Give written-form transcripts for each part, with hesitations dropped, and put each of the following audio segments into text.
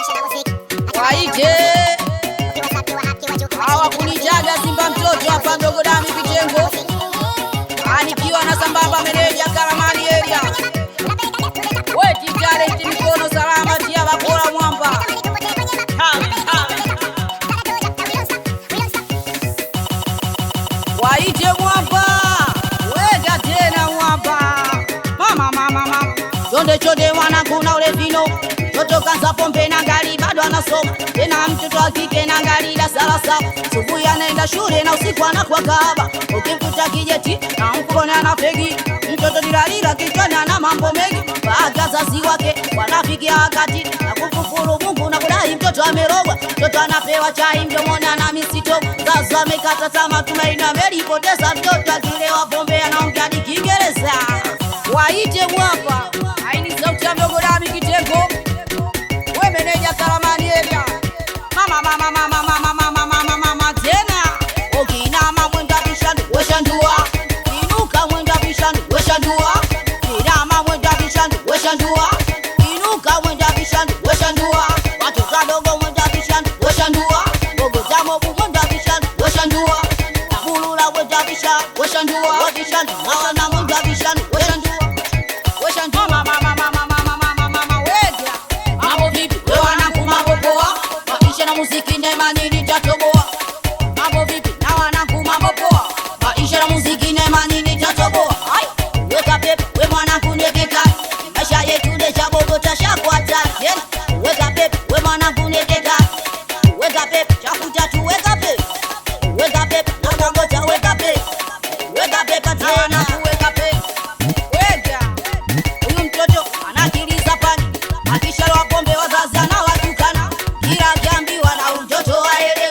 Waite hawa kunijaga Simba mtoto hapa ndogo dami Vitengo, anikiwa na sambamba meneja Karamani area. Weti talent mikono salama tia bakora mwamba. Waite mwamba, wega tena mwamba. Mama chonde wana kuna ule vino toto kanza pombe na ngali bado anasoma tena, mtoto wa kike na ngali la salasa. Subuhi anaenda shule na usiku anakuwa kahaba, ukimkuta kijeti na mfukoni ana fegi. Mtoto dilalila kichwani ana mambo mengi, baada wazazi wake wanafikia wakati na kukufuru Mungu na kudai mtoto amerogwa. Mtoto anapewa chai mdomoni ana misito, sasa amekata tamaa, tumaini amelipoteza. Mtoto akilewa pombe anaongea Kiingereza. Waite mwapa aini sauti ya ndogo dami Kitengo, we meneja Karamani area. Mama tena okinama mwenda vishandu weshandua, inuka mwenda vishandu weshandua, kinama mwenda vishandu weshandua, inuka mwenda vishandu weshandua, watoto wadogo mwenda vishandu weshandua, gogo zamo mwenda vishandu weshandua, bulula mwenda vishandu weshandua, wavishandu na mwenda vishandu weshandua. Muziki nema nini tatoboa, mambo vipi na wanangu mambo poa, maisha na muziki nema nini tatoboa. Weka pepe we mwanangu nekeka, maisha yetu ne chabogo tashakwata tena. Weka pepe we mwanangu nekeka, weka pepe chakuta tu, weka pepe, weka pepe na ngoja, weka pepe, weka pepe tena, weka pepe. Weka huyu mtoto anakiliza pani, akishalwa pombe wazazi anawatukana, kila akiambiwa na mtoto aelewe.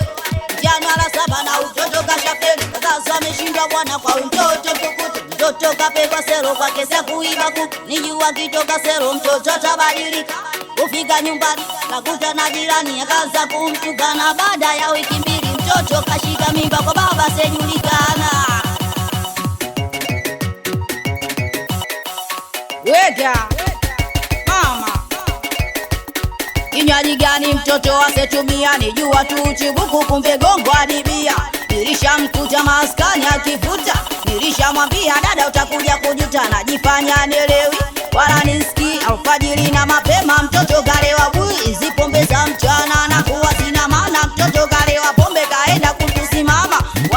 Jana la saba na mtoto kashapeli, sasa ameshindwa bwana kwa mtoto kukuta. Mtoto kapewa sero kwa kesa kuiba kuku, nijua kitoka sero mtoto atabadilika. Kufika nyumbani nakuta na jirani akaanza kumtukana. Baada ya wiki mbili mtoto kashika mimba kwa baba sejulikana. Wega mama, kinywaji gani mtoto asetumia? Nijua tu chibuku kumbe gongo adibia. Nilishamkuta maskani akifuta, nilishamwambia dada utakuja kujuta, najifanya